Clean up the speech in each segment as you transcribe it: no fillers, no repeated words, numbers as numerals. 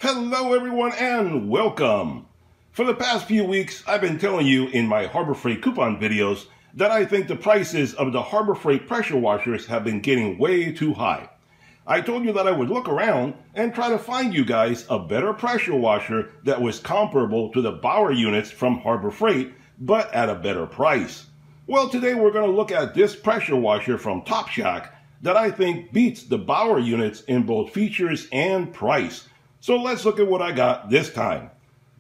Hello everyone and welcome! For the past few weeks, I've been telling you in my Harbor Freight coupon videos that I think the prices of the Harbor Freight pressure washers have been getting way too high. I told you that I would look around and try to find you guys a better pressure washer that was comparable to the Bauer units from Harbor Freight, but at a better price. Well, today we're going to look at this pressure washer from Topshak that I think beats the Bauer units in both features and price. So let's look at what I got this time.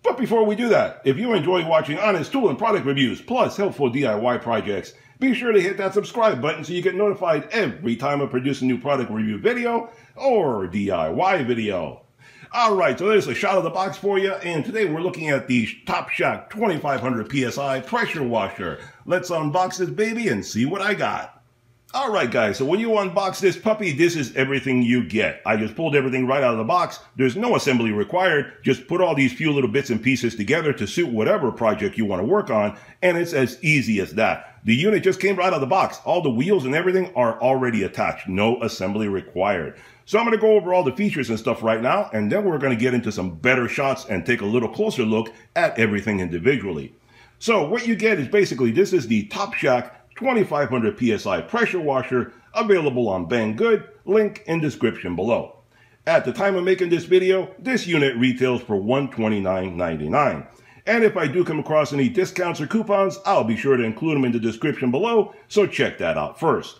But before we do that, if you enjoy watching honest tool and product reviews plus helpful DIY projects, be sure to hit that subscribe button so you get notified every time I produce a new product review video or DIY video. Alright, so there's a shot of the box for you, and today we're looking at the Topshak 2500 PSI pressure washer. Let's unbox this baby and see what I got. Alright guys, so when you unbox this puppy, this is everything you get. I just pulled everything right out of the box. There's no assembly required. Just put all these few little bits and pieces together to suit whatever project you want to work on, and it's as easy as that. The unit just came right out of the box. All the wheels and everything are already attached. No assembly required. So I'm going to go over all the features and stuff right now, and then we're going to get into some better shots and take a little closer look at everything individually. So what you get is basically, this is the Topshak 2500 PSI pressure washer, available on Banggood, link in description below. At the time of making this video, this unit retails for $129.99. And if I do come across any discounts or coupons, I'll be sure to include them in the description below, so check that out first.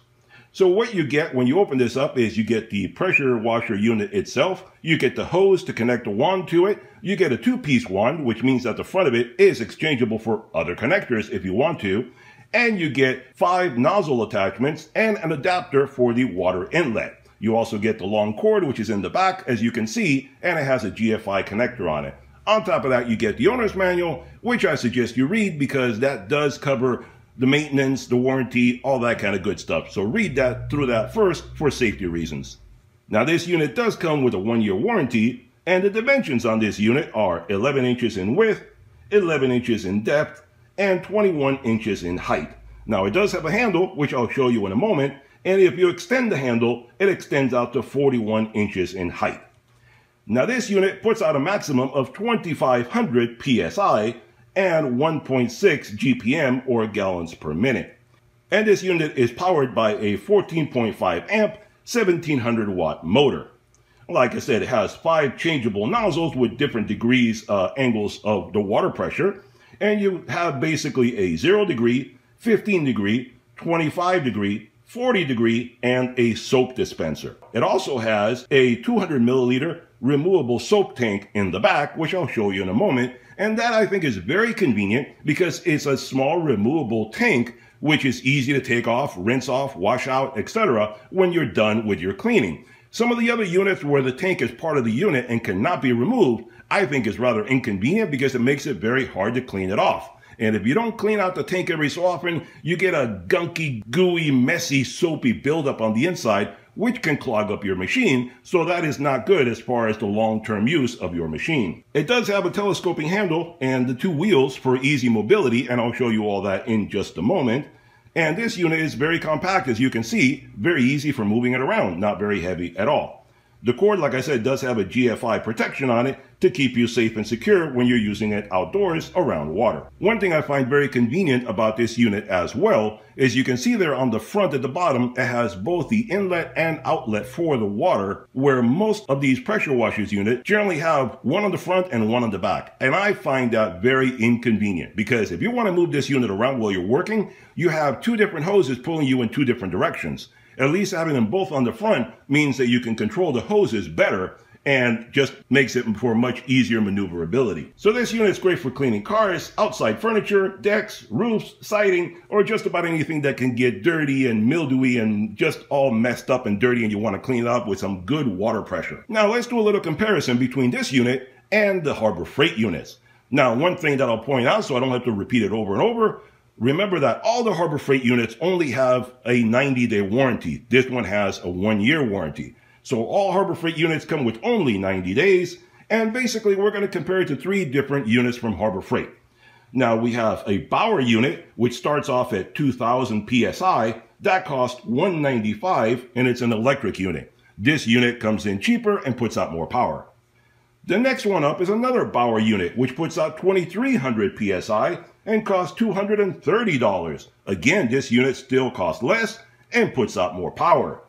So what you get when you open this up is you get the pressure washer unit itself, you get the hose to connect the wand to it, you get a two-piece wand, which means that the front of it is exchangeable for other connectors if you want to, and you get 5 nozzle attachments and an adapter for the water inlet. You also get the long cord, which is in the back, as you can see, and it has a GFI connector on it. On top of that, you get the owner's manual, which I suggest you read because that does cover the maintenance, the warranty, all that kind of good stuff. So read through that first for safety reasons. Now this unit does come with a 1-year warranty, and the dimensions on this unit are 11 inches in width, 11 inches in depth, and 21 inches in height. Now it does have a handle, which I'll show you in a moment, and if you extend the handle, it extends out to 41 inches in height. Now this unit puts out a maximum of 2500 PSI and 1.6 GPM or gallons per minute. And this unit is powered by a 14.5 amp 1700 watt motor. Like I said, it has 5 changeable nozzles with different degrees, angles of the water pressure. And you have basically a 0 degree, 15 degree, 25 degree, 40 degree, and a soap dispenser. It also has a 200 milliliter removable soap tank in the back, which I'll show you in a moment. And that I think is very convenient because it's a small removable tank, which is easy to take off, rinse off, wash out, etc. when you're done with your cleaning. Some of the other units where the tank is part of the unit and cannot be removed, I think is rather inconvenient because it makes it very hard to clean it off. And if you don't clean out the tank every so often, you get a gunky, gooey, messy, soapy buildup on the inside, which can clog up your machine, so that is not good as far as the long-term use of your machine. It does have a telescoping handle and the 2 wheels for easy mobility, and I'll show you all that in just a moment. And this unit is very compact, as you can see, very easy for moving it around, not very heavy at all. The cord, like I said, does have a GFI protection on it to keep you safe and secure when you're using it outdoors around water. One thing I find very convenient about this unit as well is you can see there on the front at the bottom, it has both the inlet and outlet for the water, where most of these pressure washers units generally have one on the front and one on the back. And I find that very inconvenient because if you want to move this unit around while you're working, you have 2 different hoses pulling you in 2 different directions. At least having them both on the front means that you can control the hoses better and just makes it for much easier maneuverability. So this unit is great for cleaning cars, outside furniture, decks, roofs, siding, or just about anything that can get dirty and mildewy and just all messed up and dirty and you want to clean it up with some good water pressure. Now let's do a little comparison between this unit and the Harbor Freight units. Now one thing that I'll point out so I don't have to repeat it over and over, remember that all the Harbor Freight units only have a 90-day warranty. This one has a 1-year warranty. So all Harbor Freight units come with only 90 days. And basically, we're going to compare it to 3 different units from Harbor Freight. Now, we have a Bauer unit, which starts off at 2,000 PSI. That costs $195, and it's an electric unit. This unit comes in cheaper and puts out more power. The next one up is another Bauer unit, which puts out 2300 PSI and costs $230. Again, this unit still costs less and puts out more power.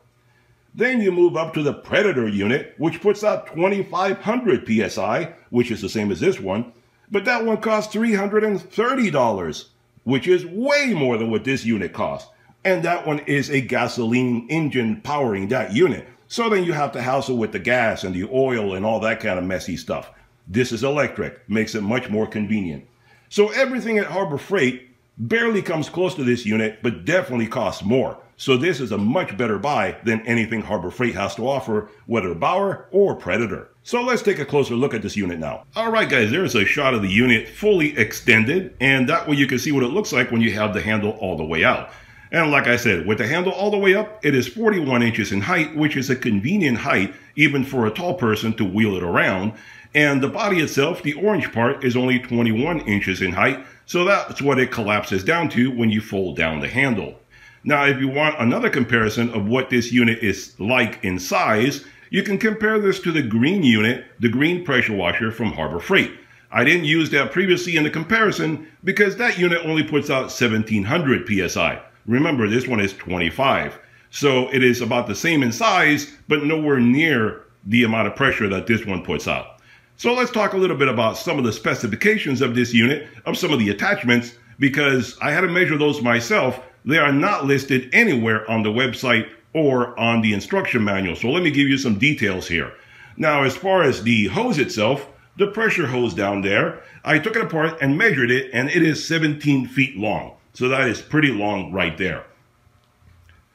Then you move up to the Predator unit, which puts out 2500 PSI, which is the same as this one, but that one costs $330, which is way more than what this unit costs. And that one is a gasoline engine powering that unit. So then you have to hassle with the gas and the oil and all that kind of messy stuff. This is electric, makes it much more convenient. So everything at Harbor Freight barely comes close to this unit, but definitely costs more. So this is a much better buy than anything Harbor Freight has to offer, whether Bauer or Predator. So let's take a closer look at this unit now. All right, guys, there's a shot of the unit fully extended, and that way you can see what it looks like when you have the handle all the way out. And like I said, with the handle all the way up, it is 41 inches in height, which is a convenient height even for a tall person to wheel it around. And the body itself, the orange part, is only 21 inches in height, so that's what it collapses down to when you fold down the handle. Now, if you want another comparison of what this unit is like in size, you can compare this to the green unit, the green pressure washer from Harbor Freight. I didn't use that previously in the comparison because that unit only puts out 1700 PSI. Remember, this one is 25. So it is about the same in size, but nowhere near the amount of pressure that this one puts out. So let's talk a little bit about some of the specifications of this unit, of some of the attachments, because I had to measure those myself. They are not listed anywhere on the website or on the instruction manual. So let me give you some details here. Now, as far as the hose itself, the pressure hose down there, I took it apart and measured it, and it is 17 feet long. So that is pretty long right there.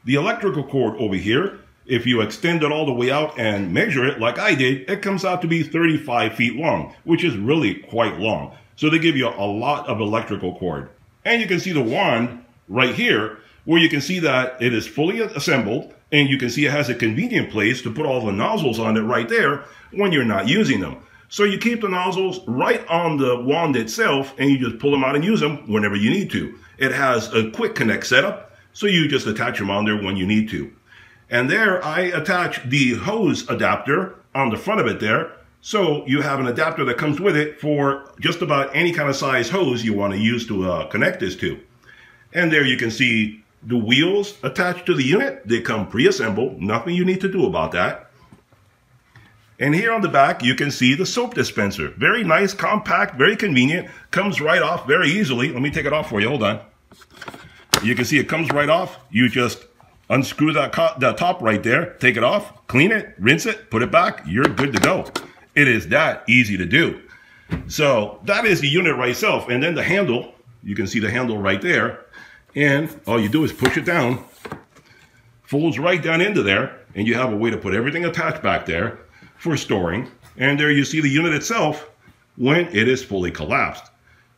The electrical cord over here, if you extend it all the way out and measure it like I did, it comes out to be 35 feet long, which is really quite long. So they give you a lot of electrical cord. And you can see the wand right here, where you can see that it is fully assembled, and you can see it has a convenient place to put all the nozzles on it right there when you're not using them. So you keep the nozzles right on the wand itself, and you just pull them out and use them whenever you need to. It has a quick connect setup, so you just attach them on there when you need to. And there I attach the hose adapter on the front of it there. So you have an adapter that comes with it for just about any kind of size hose you want to use to connect this to. And there you can see the wheels attached to the unit. They come pre-assembled, nothing you need to do about that. And here on the back, you can see the soap dispenser. Very nice, compact, very convenient. Comes right off very easily. Let me take it off for you, hold on. You can see it comes right off. You just unscrew that top right there, take it off, clean it, rinse it, put it back, you're good to go. It is that easy to do. So that is the unit right itself. And then the handle, you can see the handle right there. And all you do is push it down, folds right down into there, and you have a way to put everything attached back there for storing. And there you see the unit itself when it is fully collapsed.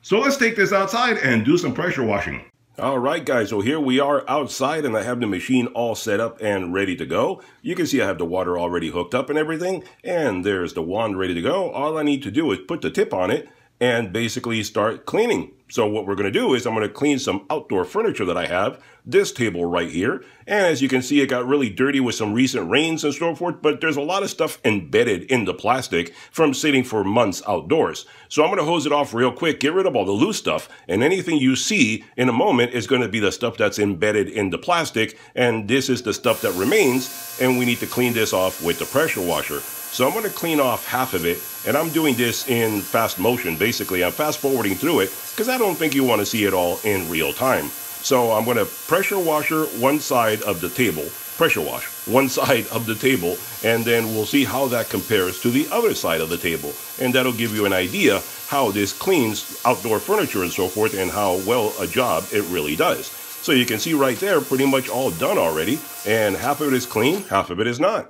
So let's take this outside and do some pressure washing. All right, guys, so here we are outside, and I have the machine all set up and ready to go. You can see I have the water already hooked up and everything, and there's the wand ready to go. All I need to do is put the tip on it and basically start cleaning. So what we're going to do is I'm going to clean some outdoor furniture that I have, this table right here. And as you can see, it got really dirty with some recent rains and so forth, but there's a lot of stuff embedded in the plastic from sitting for months outdoors. So I'm going to hose it off real quick, get rid of all the loose stuff, and anything you see in a moment is going to be the stuff that's embedded in the plastic, and this is the stuff that remains, and we need to clean this off with the pressure washer. So I'm going to clean off half of it, and I'm doing this in fast motion. Basically, I'm fast forwarding through it because I don't think you want to see it all in real time. So I'm going to pressure washer one side of the table, pressure wash one side of the table, and then we'll see how that compares to the other side of the table. And that'll give you an idea how this cleans outdoor furniture and so forth, and how well a job it really does. So you can see right there, pretty much all done already, and half of it is clean, half of it is not.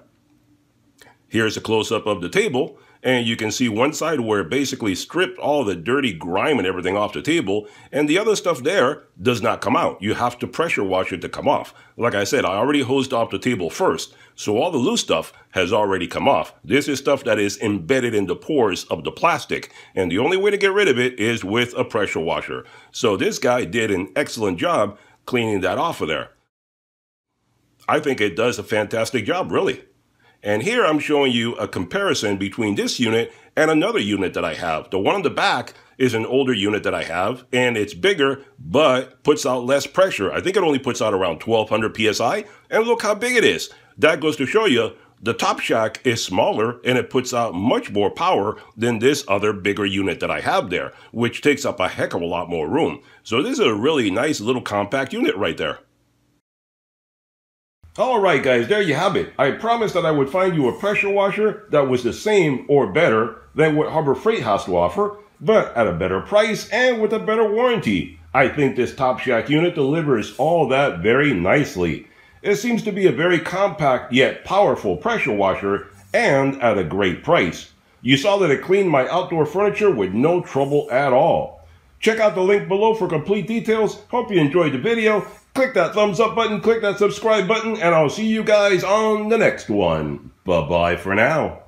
Here's a close-up of the table, and you can see one side where it basically stripped all the dirty grime and everything off the table, and the other stuff there does not come out. You have to pressure wash it to come off. Like I said, I already hosed off the table first, so all the loose stuff has already come off. This is stuff that is embedded in the pores of the plastic, and the only way to get rid of it is with a pressure washer. So this guy did an excellent job cleaning that off of there. I think it does a fantastic job, really. And here I'm showing you a comparison between this unit and another unit that I have. The one on the back is an older unit that I have, and it's bigger, but puts out less pressure. I think it only puts out around 1200 PSI, and look how big it is. That goes to show you the Topshak is smaller, and it puts out much more power than this other bigger unit that I have there, which takes up a heck of a lot more room. So this is a really nice little compact unit right there. Alright guys, there you have it. I promised that I would find you a pressure washer that was the same or better than what Harbor Freight has to offer, but at a better price and with a better warranty. I think this Topshak unit delivers all that very nicely. It seems to be a very compact yet powerful pressure washer and at a great price. You saw that it cleaned my outdoor furniture with no trouble at all. Check out the link below for complete details. Hope you enjoyed the video. Click that thumbs up button, click that subscribe button, and I'll see you guys on the next one. Bye-bye for now.